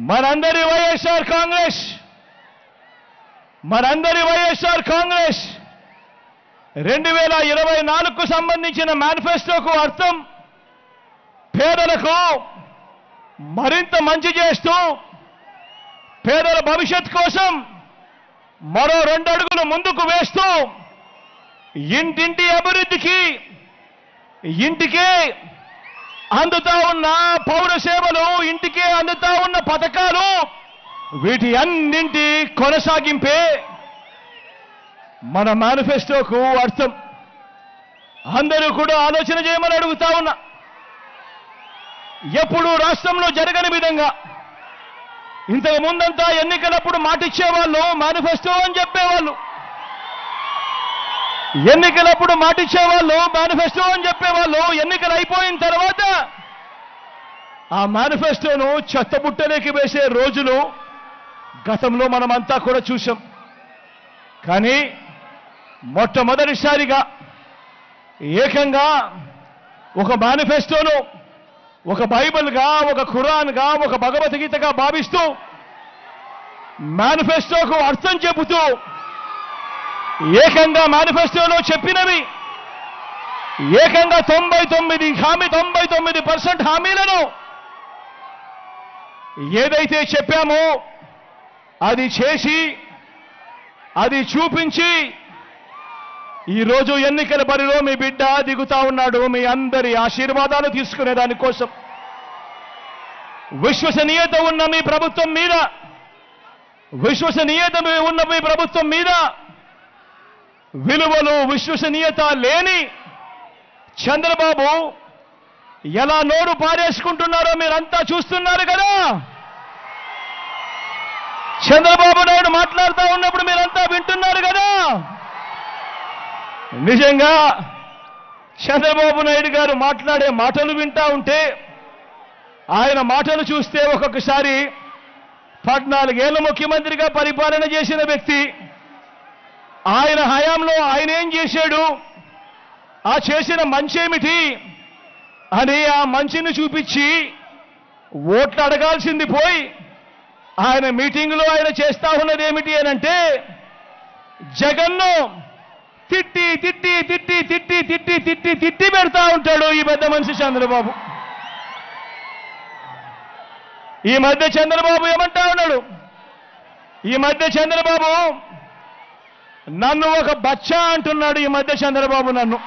మనందరి వైఎస్ఆర్ కాంగ్రెస్ 2024కు సంబంధించిన మేనిఫెస్టోకు అర్థం పేదలకు మరింత మంచి చేస్తూ పేదల భవిష్యత్ కోసం మరో 2 అడుగులు ముందుకు వేస్తూ ఇంటింటి అభివృద్ధికి ఇంటికే అందుతా ఉన్న పౌర సేవలు ఇంటికే అందుతా ఉన్న పథకాలు వీటి అన్నింటి కొనసాగింపే మన మేనిఫెస్టోకు అర్థం. అందరూ కూడా ఆలోచన చేయమని అడుగుతా ఉన్నా. ఎప్పుడు రాష్ట్రంలో జరగని విధంగా ఇంతకు ముందంతా ఎన్నికలప్పుడు మాటిచ్చేవాళ్ళు మేనిఫెస్టో అని చెప్పేవాళ్ళు. ఎన్నికలప్పుడు మాటిచ్చేవాళ్ళు మేనిఫెస్టో అని చెప్పేవాళ్ళు. ఎన్నికలు అయిపోయిన తర్వాత ఆ మేనిఫెస్టోను చెత్తబుట్టలోకి వేసే రోజులు గతంలో మనమంతా కూడా చూశాం. కానీ మొట్టమొదటిసారిగా ఏకంగా ఒక మేనిఫెస్టోను ఒక బైబిల్గా, ఒక ఖురాన్గా, ఒక భగవద్గీతగా భావిస్తూ మేనిఫెస్టోకు అర్థం చెబుతూ ఏకంగా మేనిఫెస్టోలో చెప్పినవి ఏకంగా 99% హామీలను ఏదైతే చెప్పామో అది చేసి అది చూపించి ఈరోజు ఎన్నికల బరిలో మీ బిడ్డ దిగుతా ఉన్నాడు. మీ అందరి ఆశీర్వాదాలు తీసుకునే దానికోసం విశ్వసనీయత ఉన్న మీ ప్రభుత్వం మీద విలువలు విశ్వసనీయత లేని చంద్రబాబు ఎలా నోరు పారేసుకుంటున్నారో మీరంతా చూస్తున్నారు కదా. చంద్రబాబు నాయుడు మాట్లాడుతూ ఉన్నప్పుడు మీరంతా వింటున్నారు కదా. నిజంగా చంద్రబాబు నాయుడు గారు మాట్లాడే మాటలు వింటా ఉంటే, ఆయన మాటలు చూస్తే ఒక్కొక్కసారి 14 ఏళ్ల ముఖ్యమంత్రిగా పరిపాలన చేసిన వ్యక్తి, ఆయన హయాంలో ఆయన ఏం చేశాడు, ఆ చేసిన మంచేమిటి అని ఆ మంచిని చూపించి ఓట్లు అడగాల్సింది పోయి ఆయన మీటింగులో ఆయన చేస్తా ఉన్నది ఏమిటి అనంటే జగన్ను తిట్టి తిట్టి తిట్టి తిట్టి తిట్టి తిట్టి తిట్టి పెడతా ఉంటాడు ఈ పెద్ద మనిషి చంద్రబాబు. ఈ మధ్య చంద్రబాబు ఏమంటా ఉన్నాడు, ఈ మధ్య చంద్రబాబు నన్ను ఒక బచ్చా అంటున్నాడు. ఈ మధ్య చంద్రబాబు నన్ను